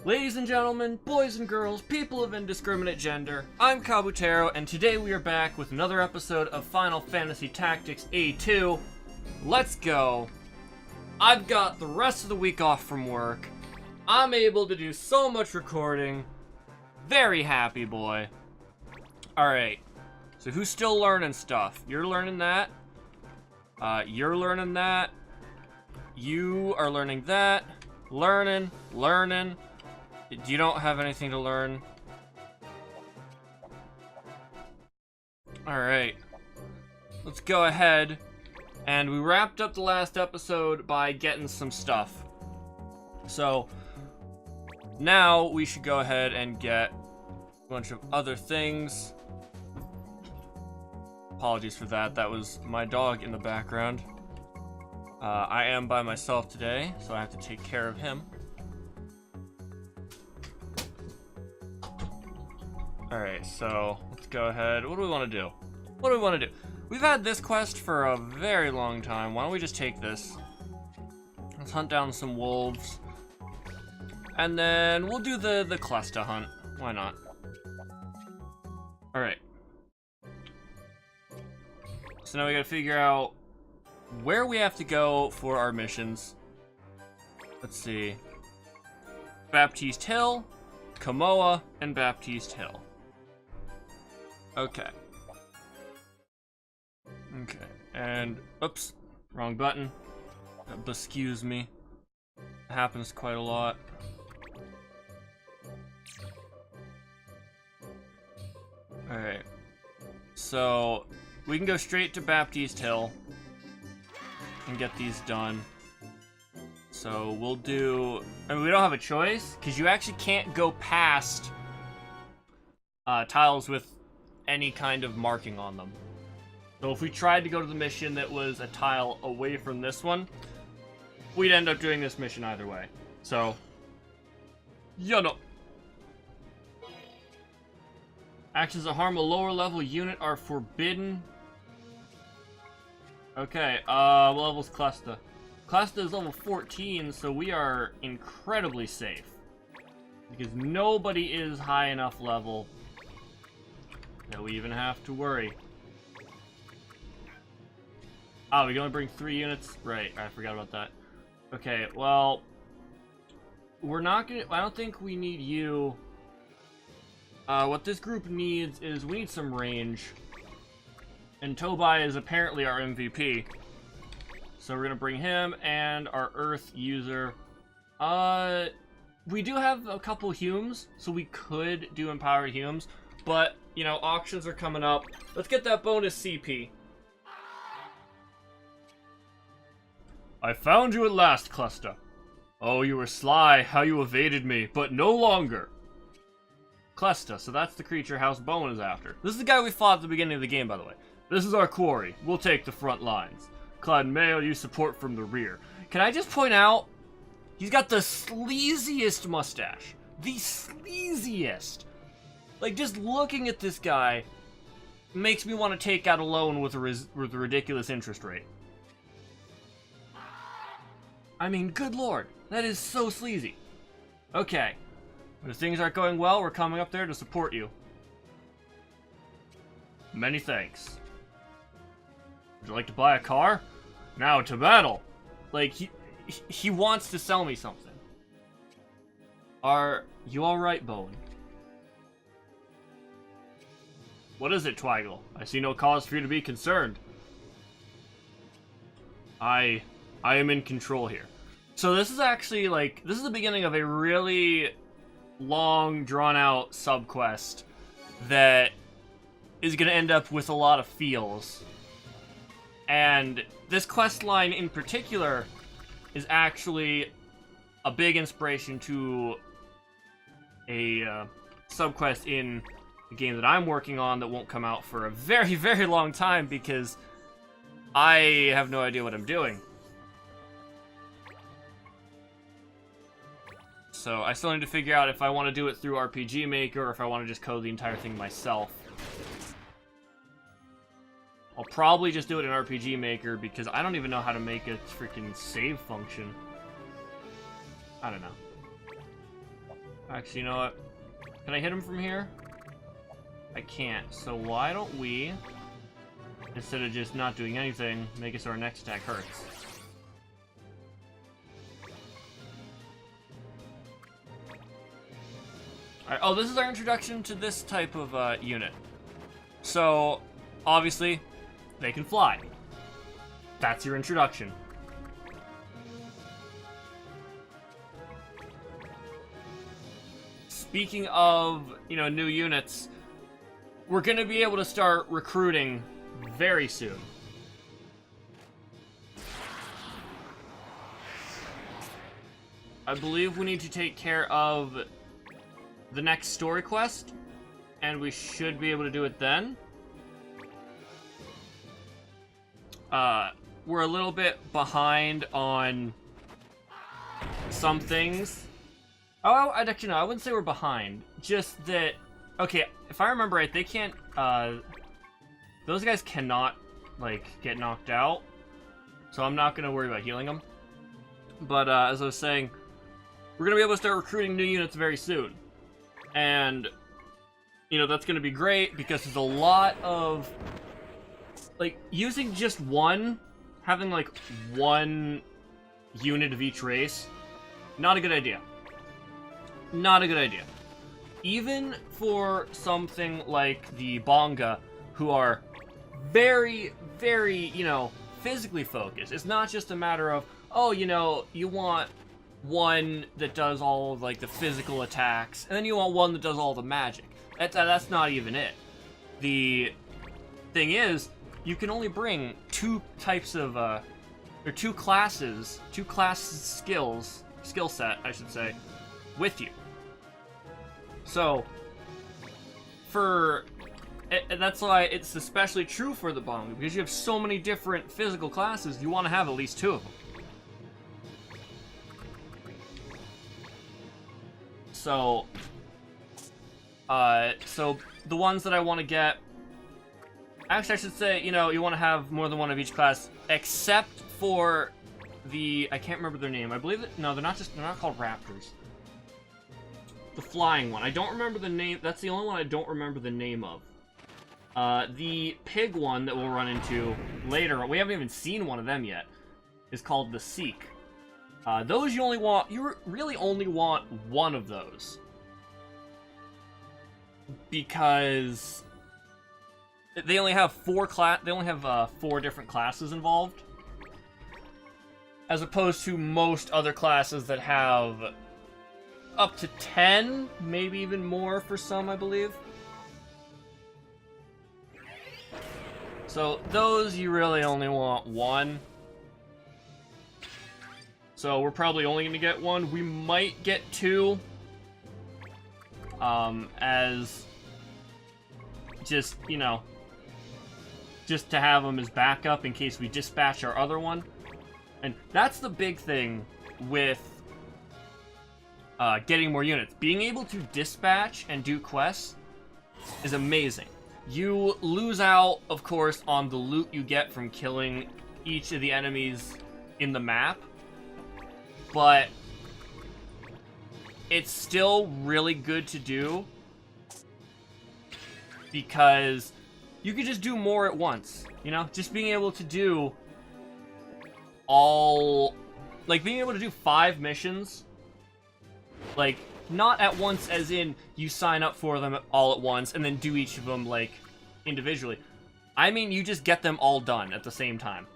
Ladies and gentlemen, boys and girls, people of indiscriminate gender, I'm Kabutero, and today we are back with another episode of Final Fantasy Tactics A2. Let's go. I've got the rest of the week off from work. I'm able to do so much recording. Very happy, boy. Alright, so who's still learning stuff? You're learning that. You're learning that. You are learning that. Learning. You don't have anything to learn. Alright. Let's go ahead. And we wrapped up the last episode by getting some stuff. So, now we should go ahead and get a bunch of other things. Apologies for that. That was my dog in the background. I am by myself today, so I have to take care of him. Alright, so let's go ahead. What do we want to do? We've had this quest for a very long time. Why don't we just take this? Let's hunt down some wolves. And then we'll do the cluster hunt. Why not? Alright. So now we gotta figure out where we have to go for our missions. Let's see. Baptiste Hill, Kamoa, and Baptiste Hill. Okay. And, oops, wrong button. Excuse me. It happens quite a lot. Alright. So, we can go straight to Baptiste Hill and get these done. So, we'll do... I mean, we don't have a choice, because you actually can't go past tiles with any kind of marking on them. So if we tried to go to the mission that was a tile away from this one, we'd end up doing this mission either way. So, you know. Actions that harm a lower level unit are forbidden. Okay, what level's Cluster? Cluster is level 14, so we are incredibly safe. Because nobody is high enough level that we even have to worry. Oh, we can only bring 3 units? Right, I forgot about that. Okay, well, we're not gonna... I don't think we need you. What this group needs is we need some range. And Tobai is apparently our MVP. So we're gonna bring him and our Earth user. We do have a couple Humes, so we could do Empowered Humes. But, you know, auctions are coming up. Let's get that bonus CP. I found you at last, Cluster. Oh, you were sly, how you evaded me, but no longer. Cluster, so that's the creature House Bowen is after. This is the guy we fought at the beginning of the game, by the way. This is our quarry. We'll take the front lines. Clyde Mail, you support from the rear. Can I just point out, he's got the sleaziest mustache. The sleaziest. Like, just looking at this guy makes me want to take out a loan with a ridiculous interest rate. I mean, good lord, that is so sleazy. Okay, if things aren't going well, we're coming up there to support you. Many thanks. Would you like to buy a car? Now to battle. Like, he wants to sell me something. Are you alright, Bowen? What is it, Twiggle? I see no cause for you to be concerned. I am in control here. So this is actually, like, this is the beginning of a really long, drawn-out subquest that is going to end up with a lot of feels. And this quest line in particular is actually a big inspiration to a subquest in the game that I'm working on that won't come out for a very, very long time because I have no idea what I'm doing. So I still need to figure out if I want to do it through RPG Maker or if I want to just code the entire thing myself. I'll probably just do it in RPG Maker because I don't even know how to make a freaking save function. I don't know. Actually, you know what? Can I hit him from here? I can't. So why don't we, instead of just not doing anything, make it so our next attack hurts? Alright, oh, this is our introduction to this type of unit. So, obviously, they can fly. That's your introduction. Speaking of, you know, new units, we're going to be able to start recruiting very soon. I believe we need to take care of the next story quest, and we should be able to do it then. We're a little bit behind on some things. Oh, actually, no, I wouldn't say we're behind. Just that, okay, if I remember right, they can't, those guys cannot, like, get knocked out. So I'm not going to worry about healing them. But, as I was saying, we're going to be able to start recruiting new units very soon. And, you know, that's going to be great because there's a lot of, like, using just one, having, like, one unit of each race, not a good idea. Not a good idea. Even for something like the Bonga, who are very, very, you know, physically focused. It's not just a matter of, oh, you know, you want one that does all of, like, the physical attacks, and then you want one that does all the magic. That's not even it. The thing is, you can only bring two types of, or two class skill set, I should say, with you. So, that's why it's especially true for the Bonga, because you have so many different physical classes, you want to have at least two of them. So, so the ones that I want to get, actually I should say, you know, you want to have more than one of each class, except for the, I can't remember their name, I believe that, no, they're not called Raptors. The flying one, I don't remember the name, that's the only one I don't remember the name of. The pig one that we'll run into later, we haven't even seen one of them yet, is called the Seek. Those you really only want one of those. Because they only have four different classes involved. As opposed to most other classes that have up to 10, maybe even more for some, I believe. So those you really only want one. So we're probably only going to get one. We might get two. As just, you know, just to have them as backup in case we dispatch our other one. And that's the big thing with getting more units. Being able to dispatch and do quests is amazing. You lose out, of course, on the loot you get from killing each of the enemies in the map. But it's still really good to do because you can just do more at once, you know? Just being able to do all, like, being able to do 5 missions, like, not at once as in you sign up for them all at once and then do each of them, like, individually. I mean, you just get them all done at the same time.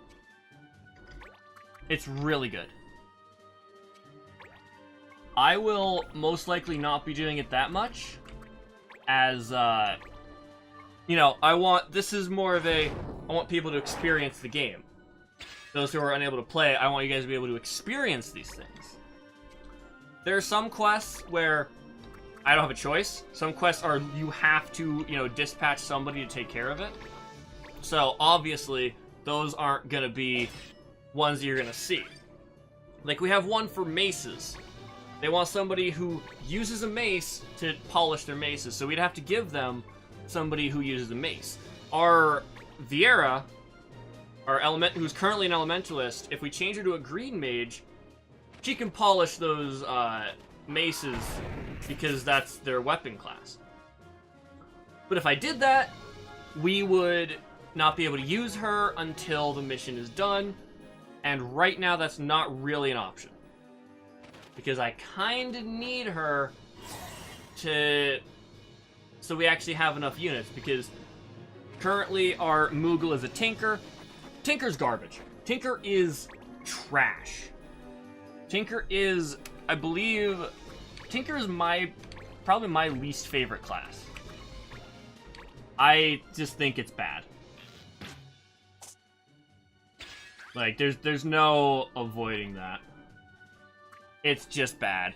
It's really good. I will most likely not be doing it that much, as, you know, this is more of I want people to experience the game. Those who are unable to play, I want you guys to be able to experience these things. There are some quests where I don't have a choice. Some quests are, you have to, you know, dispatch somebody to take care of it. So, obviously, those aren't gonna be ones you're gonna see. Like, we have one for maces. They want somebody who uses a mace to polish their maces, so we'd have to give them somebody who uses a mace. Our Viera, who's currently an elementalist, if we change her to a green mage, she can polish those maces because that's their weapon class. But if I did that, we would not be able to use her until the mission is done, and right now that's not really an option. Because I kind of need her to... so we actually have enough units, because currently our Moogle is a Tinker. Tinker's garbage. Tinker is trash. Tinker is, I believe... Tinker is probably my least favorite class. I just think it's bad. Like, there's no avoiding that. It's just bad.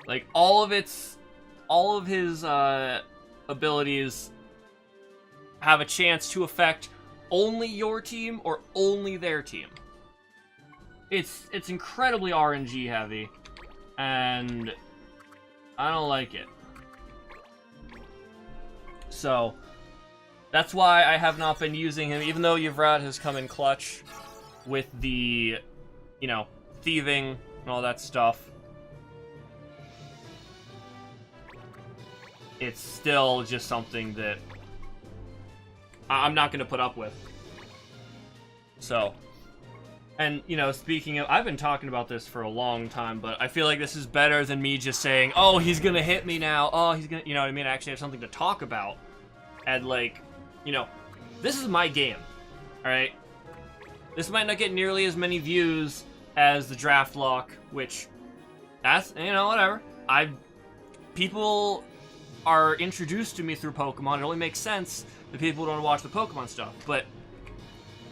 Like, all of his abilities have a chance to affect only your team or only their team. It's incredibly RNG heavy, and I don't like it. So, that's why I have not been using him, even though Yvrad has come in clutch with the, you know, thieving and all that stuff. It's still just something that I'm not going to put up with. So, and, you know, speaking of, I've been talking about this for a long time, but I feel like this is better than me just saying, oh, he's going to hit me now. Oh, he's going to, you know what I mean? I actually have something to talk about. And, like, you know, this is my game, alright? This might not get nearly as many views as the draft lock, which, that's, you know, whatever. People are introduced to me through Pokemon. It only makes sense that people don't watch the Pokemon stuff. But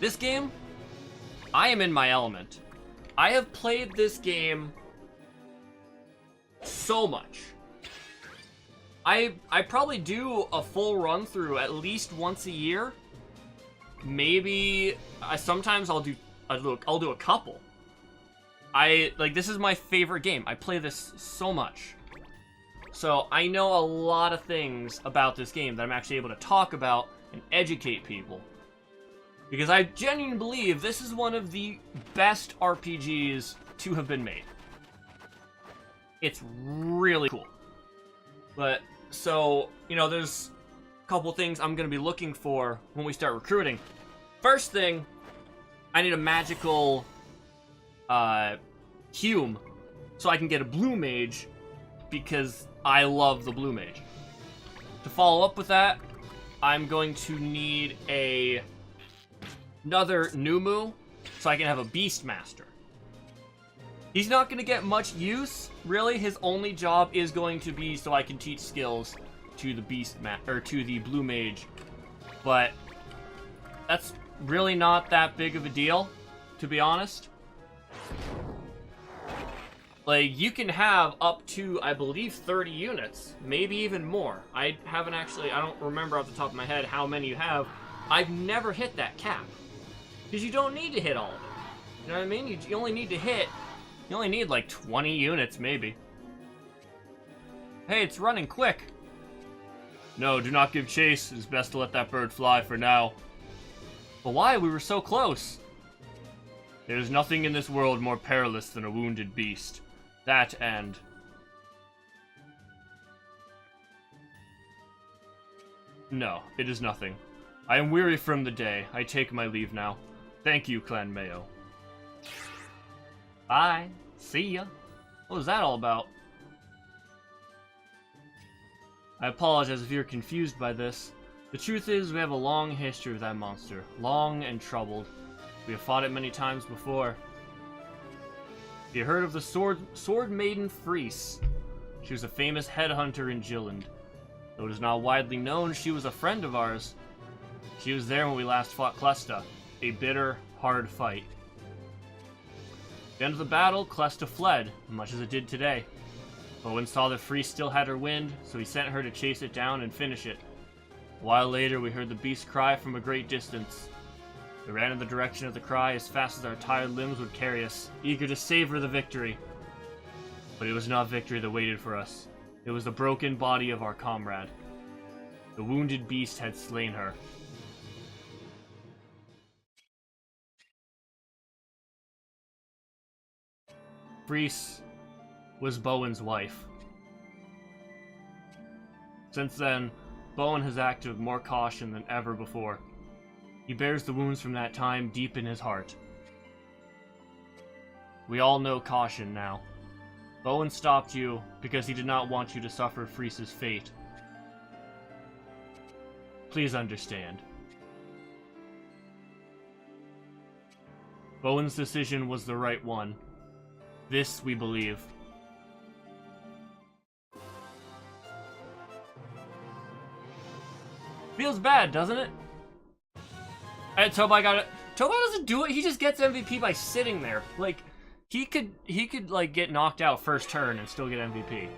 this game, I am in my element. I have played this game so much. I probably do a full run through at least once a year. Maybe sometimes I'll do a couple. This is my favorite game. I play this so much. So I know a lot of things about this game that I'm actually able to talk about and educate people. Because I genuinely believe this is one of the best RPGs to have been made. It's really cool. But, so, you know, there's a couple things I'm going to be looking for when we start recruiting. First thing, I need a magical Hume so I can get a blue mage, because I love the blue mage. To follow up with that, I'm going to need another Numu so I can have a Beastmaster. He's not going to get much use, really. His only job is going to be so I can teach skills to the to the blue mage. But that's really not that big of a deal, to be honest. Like, you can have up to, I believe, 30 units, maybe even more. I don't remember off the top of my head how many you have. I've never hit that cap. Because you don't need to hit all of it. You know what I mean? You only need like 20 units, maybe. Hey, it's running quick. No, do not give chase. It's best to let that bird fly for now. But why? We were so close. There is nothing in this world more perilous than a wounded beast. That and... No, it is nothing. I am weary from the day. I take my leave now. Thank you, Clan Mayo. Bye. See ya. What was that all about? I apologize if you're confused by this. The truth is, we have a long history with that monster. Long and troubled. We have fought it many times before. Have you heard of the Sword Maiden Freese? She was a famous headhunter in Jilland. Though it is not widely known, she was a friend of ours. She was there when we last fought Clesta. A bitter, hard fight. At the end of the battle, Clesta fled, much as it did today. Owen saw that Freese still had her wind, so he sent her to chase it down and finish it. A while later, we heard the beast cry from a great distance. We ran in the direction of the cry as fast as our tired limbs would carry us, eager to savor the victory. But it was not victory that waited for us. It was the broken body of our comrade. The wounded beast had slain her. Freese was Bowen's wife. Since then, Bowen has acted with more caution than ever before. He bears the wounds from that time deep in his heart. We all know caution now. Bowen stopped you because he did not want you to suffer Freese's fate. Please understand. Bowen's decision was the right one. This we believe. Feels bad, doesn't it? And Tobai got it. Tobai doesn't do it. He just gets MVP by sitting there. Like, he could like get knocked out first turn and still get MVP.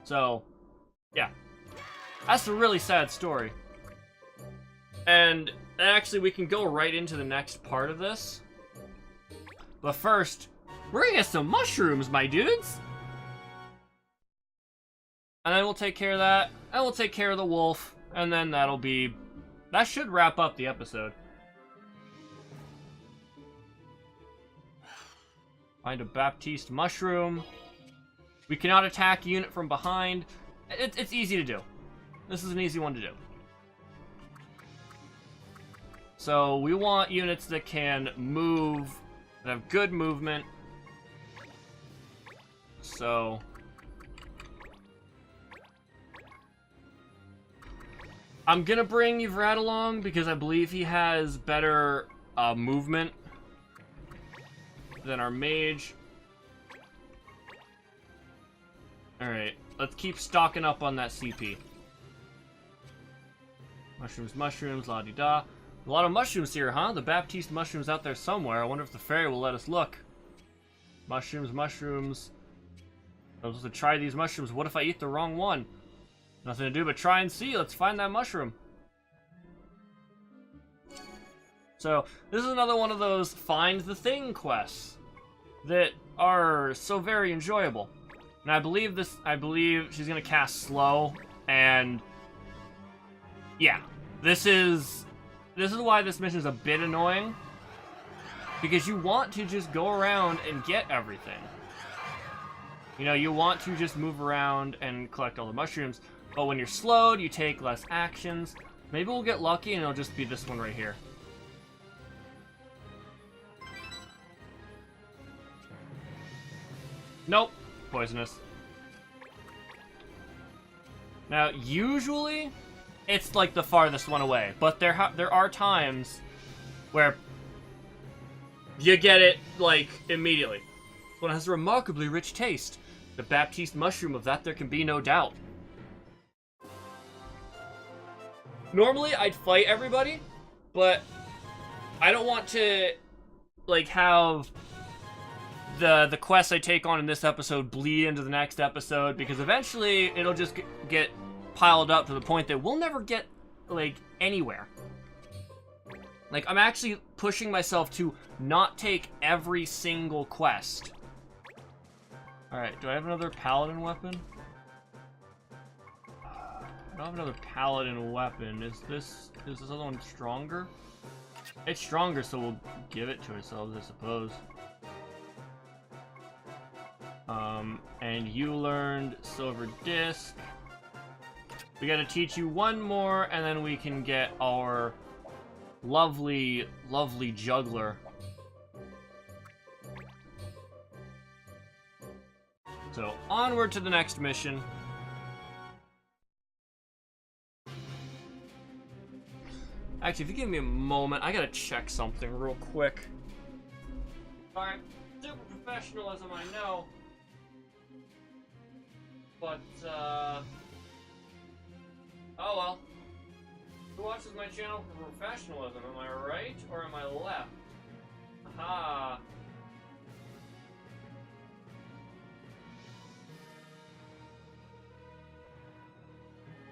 So, yeah, that's a really sad story. And actually, we can go right into the next part of this. But first, we're gonna get some mushrooms, my dudes. And then we'll take care of that. And we'll take care of the wolf. And then that should wrap up the episode. Find a Baptiste mushroom. We cannot attack a unit from behind. It's easy to do. This is an easy one to do. So we want units that can move, that have good movement. So I'm gonna bring Yvrat along because I believe he has better movement than our mage. Alright, let's keep stocking up on that CP. Mushrooms, la-di-da. A lot of mushrooms here, huh? The Baptiste mushroom's out there somewhere. I wonder if the fairy will let us look. Mushrooms. I was supposed to try these mushrooms. What if I eat the wrong one? Nothing to do but try and see. Let's find that mushroom. So, this is another one of those find the thing quests that are so very enjoyable. And I believe she's gonna cast slow, and yeah, this is why this mission is a bit annoying, because you want to just go around and get everything. You know, you want to just move around and collect all the mushrooms, but when you're slowed, you take less actions. Maybe we'll get lucky and it'll just be this one right here. Nope. Poisonous. Now, usually, it's like the farthest one away, but there are times where you get it, like, immediately. This one has a remarkably rich taste. The Baptiste mushroom, of that there can be no doubt. Normally, I'd fight everybody, but I don't want to, like, have the quests I take on in this episode bleed into the next episode, because eventually it'll just get piled up to the point that we'll never get, like, anywhere. Like, I'm actually pushing myself to not take every single quest. Alright, do I have another paladin weapon? I don't have another paladin weapon. Is this other one stronger? It's stronger, so we'll give it to ourselves, I suppose. And you learned Silver Disc. We gotta teach you one more, and then we can get our lovely, lovely juggler. So, onward to the next mission. Actually, if you give me a moment, I gotta check something real quick. Alright, super professionalism, I know. But, oh well. Who watches my channel for professionalism? Am I right, or am I left? Aha.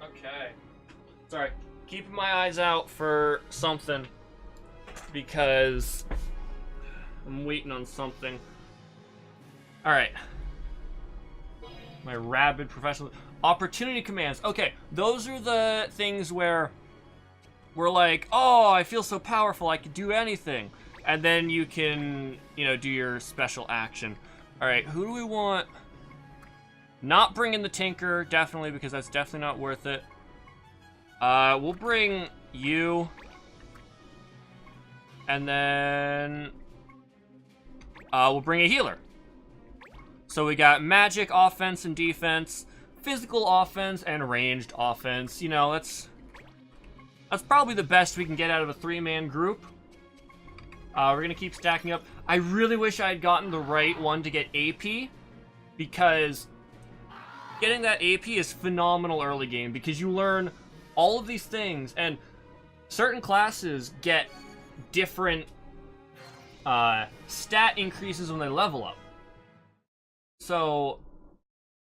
Okay. Sorry. Keeping my eyes out for something, because I'm waiting on something. Alright. My rabid professional opportunity commands. Okay, those are the things where we're like, oh, I feel so powerful, I can do anything. And then you can, you know, do your special action. Alright, who do we want? Not bringing the Tinker, definitely, because that's definitely not worth it. We'll bring you. And then... we'll bring a healer. So we got magic, offense, and defense, physical offense, and ranged offense. You know, that's probably the best we can get out of a 3-man group. We're gonna keep stacking up. I really wish I had gotten the right one to get AP, because getting that AP is phenomenal early game, because you learn all of these things, and certain classes get different stat increases when they level up. So,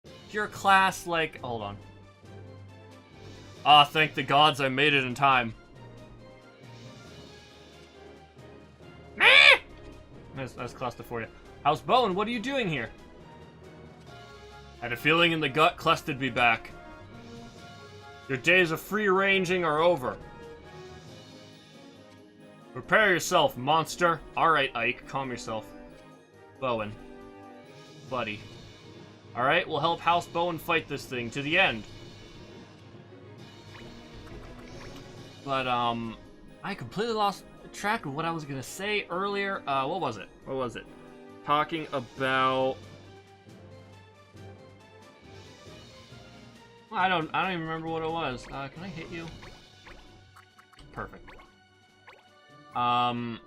if you're a class like... Hold on. Ah, thank the gods I made it in time. That's cluster for you. House Bowen, what are you doing here? Had a feeling in the gut Clest'd be back. Your days of free-ranging are over. Prepare yourself, monster. Alright, Ike, calm yourself. Bowen. Buddy. Alright, we'll help House Bowen fight this thing to the end. But, I completely lost track of what I was gonna say earlier. What was it? What was it? Talking about... I don't even remember what it was. Can I hit you? Perfect. I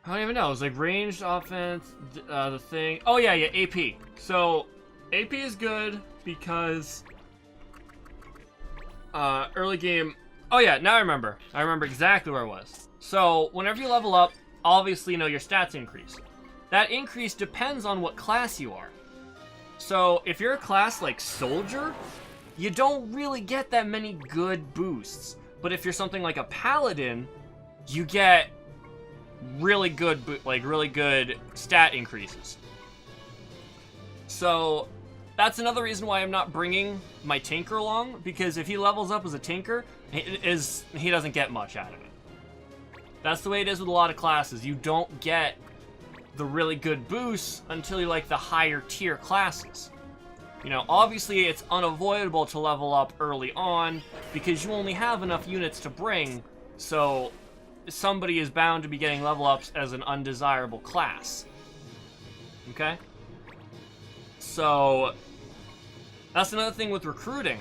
don't even know. It was like ranged offense, the thing. Oh yeah, AP. So, AP is good because early game. Oh yeah, now I remember. I remember exactly where it was. So, whenever you level up, obviously, you know, your stats increase. That increase depends on what class you are. So, if you're a class like Soldier, you don't really get that many good boosts. But if you're something like a Paladin, you get really good, really good stat increases. So, that's another reason why I'm not bringing my Tinker along, because if he levels up as a Tinker, he doesn't get much out of it. That's the way it is with a lot of classes. You don't get the really good boosts until you like the higher tier classes. You know, obviously it's unavoidable to level up early on because you only have enough units to bring, so somebody is bound to be getting level ups as an undesirable class. Okay? So, that's another thing with recruiting,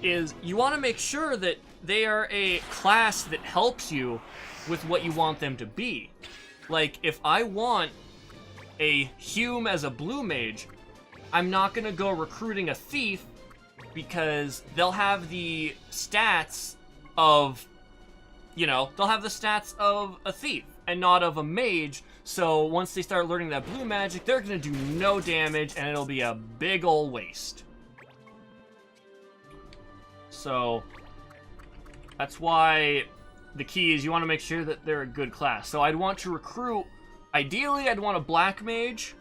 is you want to make sure that they are a class that helps you with what you want them to be. Like, if I want a Hume as a blue mage, I'm not going to go recruiting a thief because they'll have the stats of, you know, they'll have the stats of a thief and not of a mage. So once they start learning that blue magic, they're going to do no damage and it'll be a big ol' waste. So that's why the key is you want to make sure that they're a good class. So I'd want to recruit, ideally I'd want a black mage,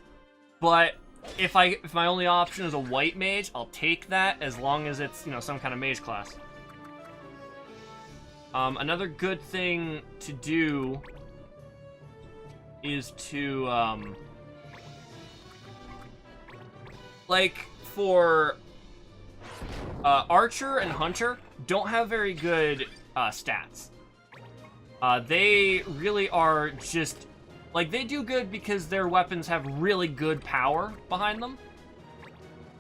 but if my only option is a white mage, I'll take that as long as it's, you know, some kind of mage class. Another good thing to do is to, like, for Archer and Hunter don't have very good stats. They really are just... Like, they do good because their weapons have really good power behind them,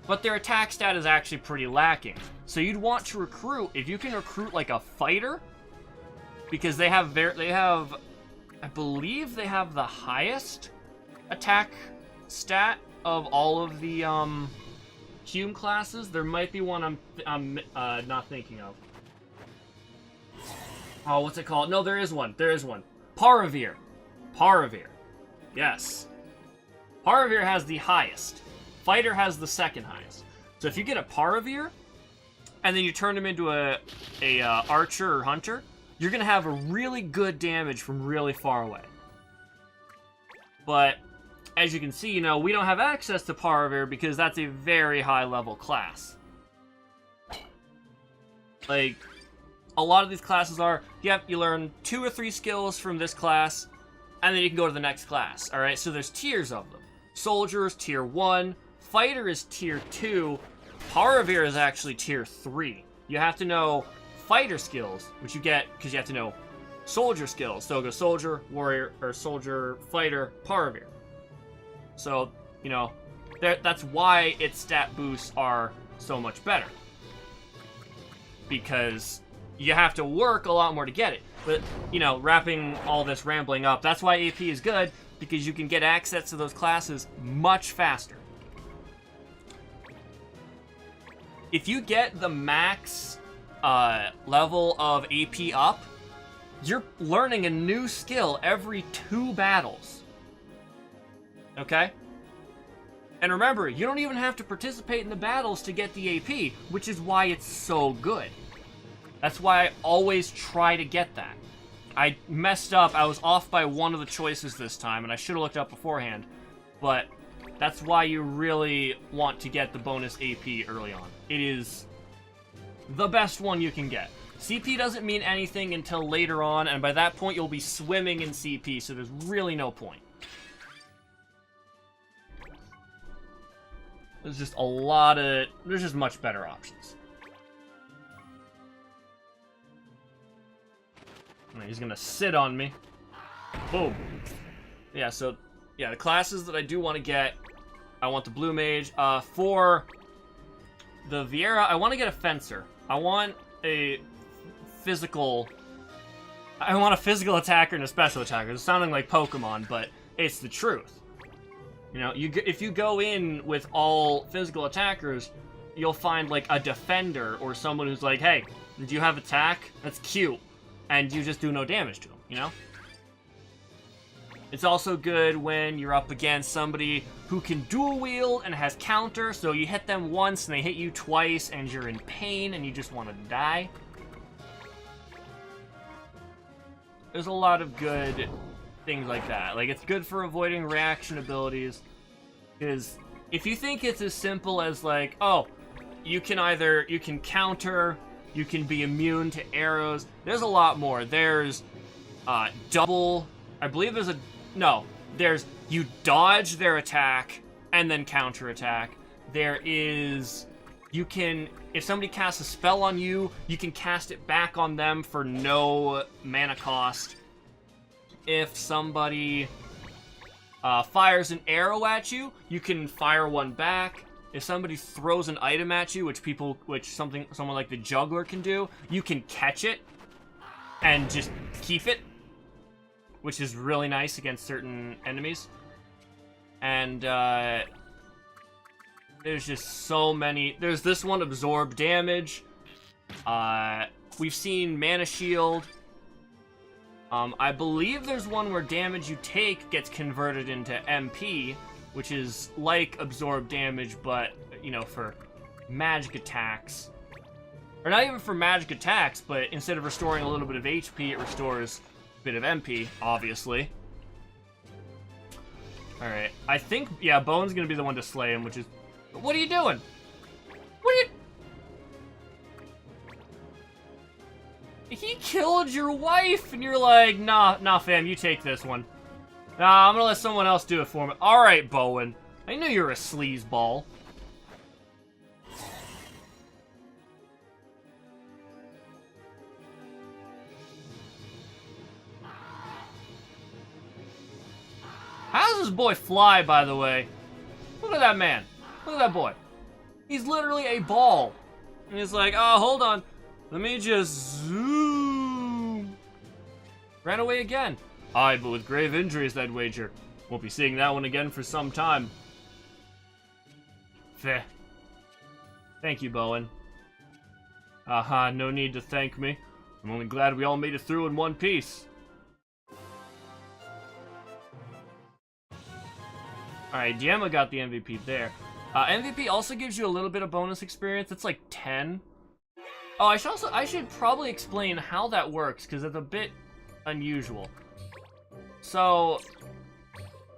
but their attack stat is actually pretty lacking. So you'd want to recruit, if you can recruit like a fighter, because they have, I believe they have the highest attack stat of all of the Hume classes. There might be one I'm not thinking of. Oh, what's it called? No, there is one. There is one. Paravir. Paravir. Yes. Paravir has the highest. Fighter has the second highest. So if you get a Paravir, and then you turn him into a Archer or Hunter, you're going to have a really good damage from really far away. But, as you can see, you know, we don't have access to Paravir because that's a very high level class. Like, a lot of these classes are, you learn 2 or 3 skills from this class, and then you can go to the next class. All right, so there's tiers of them. Soldier is tier 1, Fighter is tier 2, Paravir is actually tier 3. You have to know fighter skills, which you get because you have to know soldier skills. So go soldier, warrior, or soldier, fighter, Paravir. So, you know, that's why its stat boosts are so much better. Because you have to work a lot more to get it. But, you know, wrapping all this rambling up, that's why AP is good, because you can get access to those classes much faster. If you get the max level of AP up, you're learning a new skill every 2 battles. Okay? And remember, you don't even have to participate in the battles to get the AP, which is why it's so good. That's why I always try to get that. I messed up. I was off by one of the choices this time, and I should have looked up beforehand. But that's why you really want to get the bonus AP early on. It is the best one you can get. CP doesn't mean anything until later on, and by that point you'll be swimming in CP, so there's really no point. There's just a lot of... There's just much better options. He's gonna sit on me. Boom. Yeah, so... Yeah, the classes that I do want to get... I want the Blue Mage. For the Vieira, I want to get a Fencer. I want a physical... I want a physical attacker and a special attacker. It's sounding like Pokemon, but it's the truth. You know, if you go in with all physical attackers, you'll find, like, a defender or someone who's like, hey, do you have attack? That's cute. And you just do no damage to them, you know? It's also good when you're up against somebody who can dual wield and has counter, so you hit them once and they hit you twice and you're in pain and you just want to die. There's a lot of good things like that. Like, it's good for avoiding reaction abilities, because if you think it's as simple as, like, oh, you can counter, you can be immune to arrows, there's a lot more. There's double, I believe there's you dodge their attack and then counter attack. There is, if somebody casts a spell on you, you can cast it back on them for no mana cost. If somebody fires an arrow at you, you can fire one back. If somebody throws an item at you, someone like the juggler can do, you can catch it and just keep it, which is really nice against certain enemies. And there's just so many. There's this one, absorb damage. We've seen mana shield. I believe there's one where damage you take gets converted into MP, which is like absorb damage, but, you know, for magic attacks. Or not even for magic attacks, but instead of restoring a little bit of HP, it restores a bit of MP, obviously. Alright, I think, yeah, Bone's gonna be the one to slay him, which is... What are you doing? What are you... He killed your wife, and you're like, nah, fam, you take this one. Nah, I'm gonna let someone else do it for me. Alright, Bowen. I knew you were a sleazeball. How does this boy fly, by the way? Look at that man. Look at that boy. He's literally a ball. And he's like, oh, hold on. Let me just zoom. Ran away again. Aye, but with grave injuries, I'd wager. Won't be seeing that one again for some time. Feh. Thank you, Bowen. Aha, no need to thank me. I'm only glad we all made it through in one piece. Alright, Diema got the MVP there. MVP also gives you a little bit of bonus experience. It's like 10. Oh, I should probably explain how that works, because it's a bit unusual. So,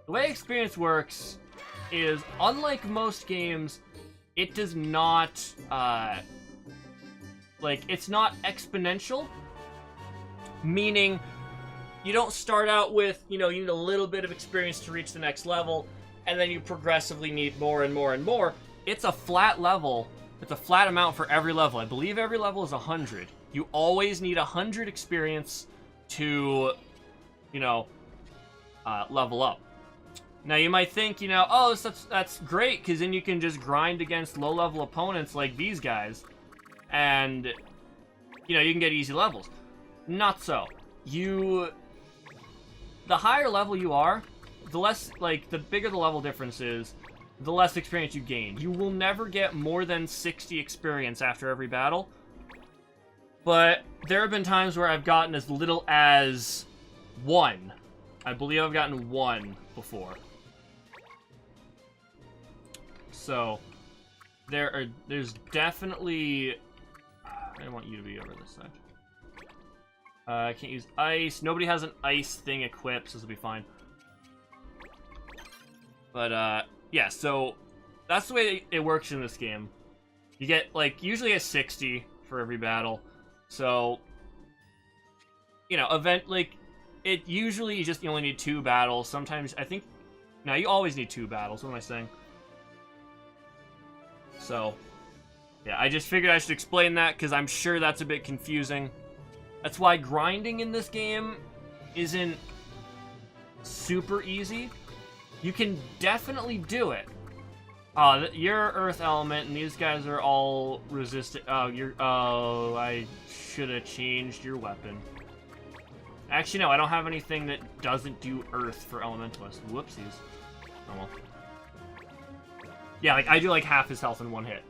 the way experience works is, unlike most games, it does not, it's not exponential, meaning you don't start out with, you need a little bit of experience to reach the next level, and then you progressively need more and more and more. It's a flat level. It's a flat amount for every level. I believe every level is 100. You always need 100 experience to, level up. Now, you might think, oh, that's great, because then you can just grind against low-level opponents like these guys, and, you can get easy levels. Not so. The higher level you are, the less, the bigger the level difference is, the less experience you gain. You will never get more than 60 experience after every battle, but there have been times where I've gotten as little as 1. I believe I've gotten 1 before. So, there's definitely... I want you to be over this side. I can't use ice. Nobody has an ice thing equipped, so this will be fine. But, yeah, so that's the way it works in this game. You get, usually a 60 for every battle. So, it usually you only need 2 battles. Sometimes, no, you always need 2 battles. What am I saying? So, yeah, I just figured I should explain that, because I'm sure that's a bit confusing. That's why grinding in this game isn't super easy. You can definitely do it. You're Earth Element, and these guys are all resistant. Oh, I should have changed your weapon. Actually, no, I don't have anything that doesn't do Earth for Elementalist. Whoopsies. Oh well. Yeah, I do half his health in one hit.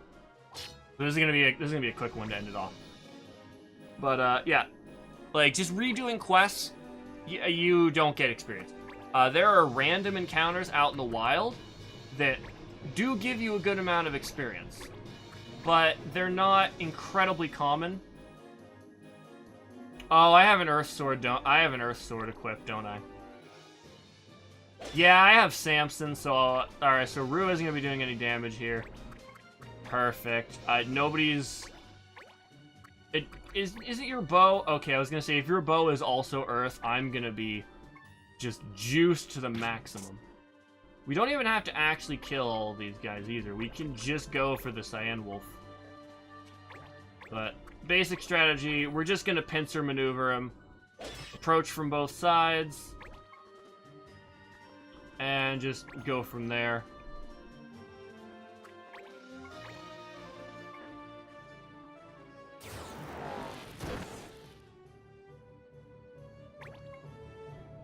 But this is gonna be a quick one to end it off. But yeah, just redoing quests, you don't get experience. There are random encounters out in the wild that do give you a good amount of experience, but they're not incredibly common. Oh, I have an Earth Sword, I have an Earth Sword equipped, don't I? Yeah, I have Samson, so alright, so Rue isn't gonna be doing any damage here. Perfect. Nobody's... Is it your bow? Okay, I was gonna say, if your bow is also Earth, I'm gonna be just juiced to the maximum. We don't even have to actually kill all of these guys either. We can just go for the Cyan Wolf. But, basic strategy, we're just gonna pincer maneuver him. Approach from both sides. And just go from there.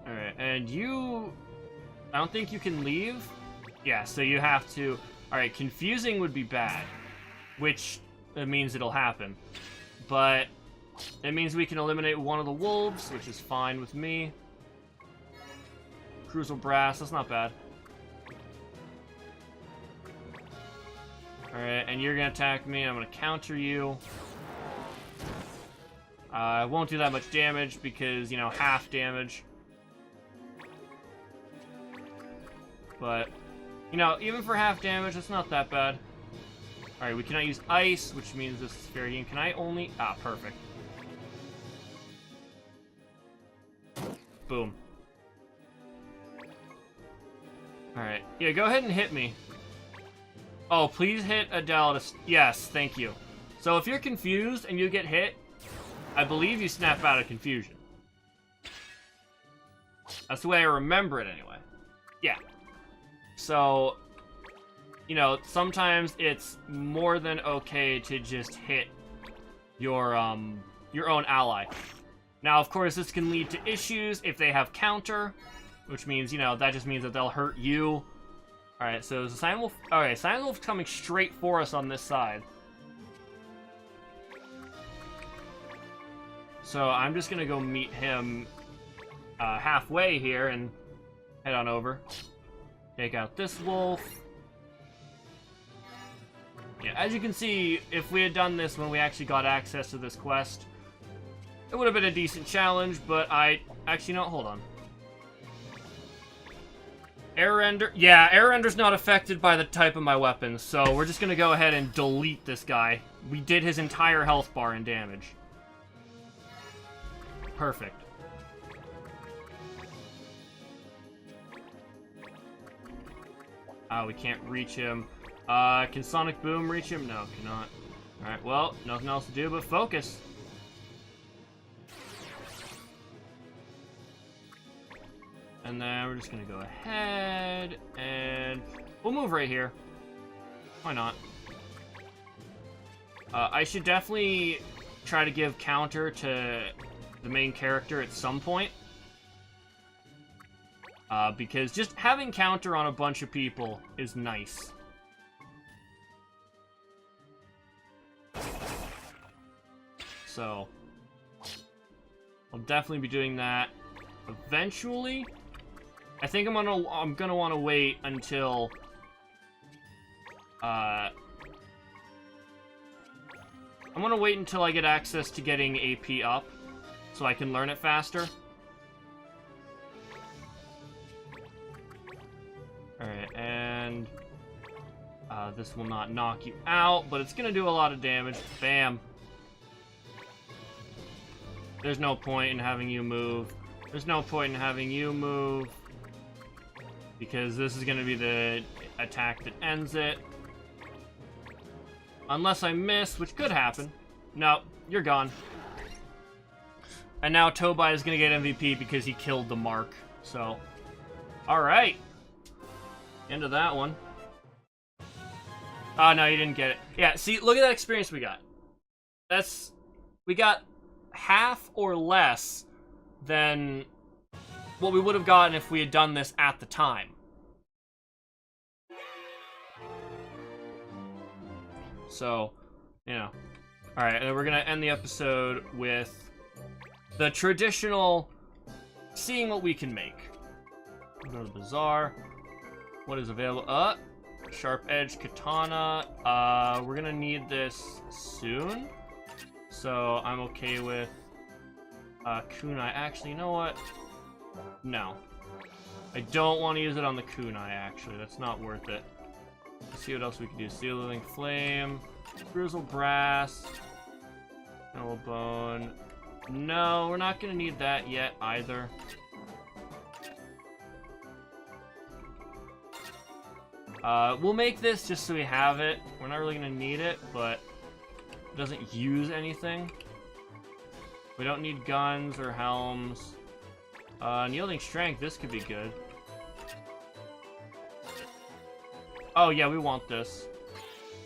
Alright, and I don't think you can leave? Yeah, so you have to... Alright, confusing would be bad. Which, it means it'll happen. But, it means we can eliminate one of the wolves, which is fine with me. Crucial Brass, that's not bad. Alright, and you're gonna attack me, I'm gonna counter you. I won't do that much damage because, half damage. But, even for half damage, it's not that bad. Alright, we cannot use ice, which means this is fair game. Can I only... Ah, perfect. Boom. Alright. Yeah, go ahead and hit me. Oh, please hit Adele. Yes, thank you. So if you're confused and you get hit, I believe you snap out of confusion. That's the way I remember it anyway. Yeah. So, sometimes it's more than okay to just hit your own ally. Now, of course, this can lead to issues if they have counter, which means, that just means that they'll hurt you. Alright, so the Cyan Wolf... Alright, Cyan Wolf's coming straight for us on this side. So I'm just gonna go meet him halfway here and head on over. Take out this wolf. Yeah, as you can see, if we had done this when we actually got access to this quest, it would have been a decent challenge, but actually, no, hold on. Air Render... Yeah, Air Render's not affected by the type of my weapons, so we're just gonna go ahead and delete this guy. We did his entire health bar in damage. Perfect. We can't reach him. Can Sonic Boom reach him? No, cannot. Alright, well, nothing else to do but focus. And then we're just gonna go ahead and we'll move right here. Why not? I should definitely try to give counter to the main character at some point. Because just having counter on a bunch of people is nice. So, I'll definitely be doing that eventually. I think I'm gonna want to wait until I'm gonna wait until I get access to getting AP up, so I can learn it faster. Alright, and this will not knock you out, but it's gonna do a lot of damage. Bam. There's no point in having you move. There's no point in having you move. Because this is gonna be the attack that ends it. Unless I miss, which could happen. No, you're gone. And now Tobai is gonna get MVP because he killed the Mark. So, alright. End of that one. Oh, no, you didn't get it. Yeah, see, look at that experience we got. We got half or less than what we would have gotten if we had done this at the time. So, you know. Alright, and then we're gonna end the episode with the traditional seeing what we can make. We'll go to the Bazaar. What is available? Sharp Edge Katana. We're gonna need this soon. So I'm okay with kunai. Actually, you know what? No. I don't want to use it on the kunai, actually. That's not worth it. Let's see what else we can do. Sealing Flame. Grizzle Brass. Yellow Bone. No, we're not gonna need that yet either. We'll make this just so we have it. We're not really gonna need it, but it doesn't use anything. We don't need guns or helms. Yielding Strength, this could be good. Oh yeah, we want this.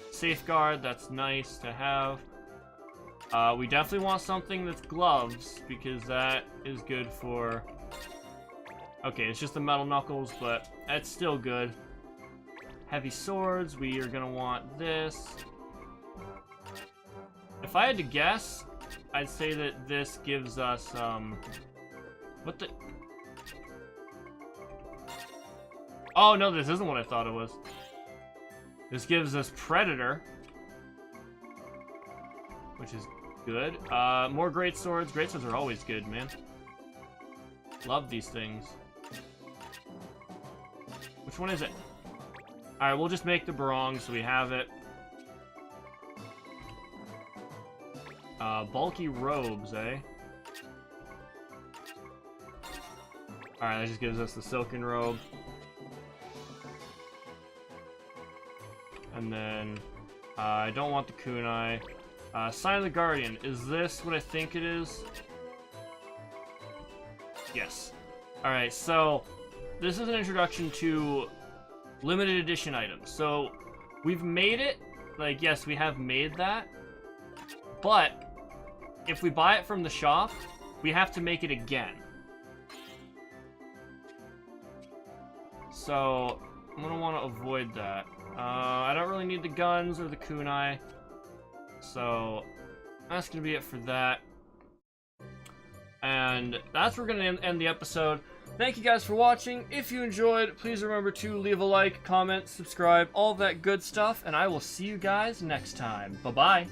Safeguard, that's nice to have. We definitely want something that's gloves, because that is good for... Okay, it's just the metal knuckles, but that's still good. Heavy swords, we are gonna want this. If I had to guess, I'd say that this gives us, what the... Oh no, this isn't what I thought it was. This gives us Predator, which is good. More great swords. Great swords are always good, man. Love these things. Which one is it? Alright, we'll just make the barong so we have it. Bulky robes, eh? Alright, that just gives us the silken robe. And then, I don't want the kunai. Sign of the Guardian. Is this what I think it is? Yes. Alright, so, this is an introduction to limited edition items. So, we've made it. Like, yes, we have made that. But, if we buy it from the shop, we have to make it again. So, I'm gonna want to avoid that. I don't really need the guns or the kunai. So, that's gonna be it for that. And that's where we're gonna end the episode. Thank you guys for watching. If you enjoyed, please remember to leave a like, comment, subscribe, all of that good stuff. And I will see you guys next time. Bye-bye.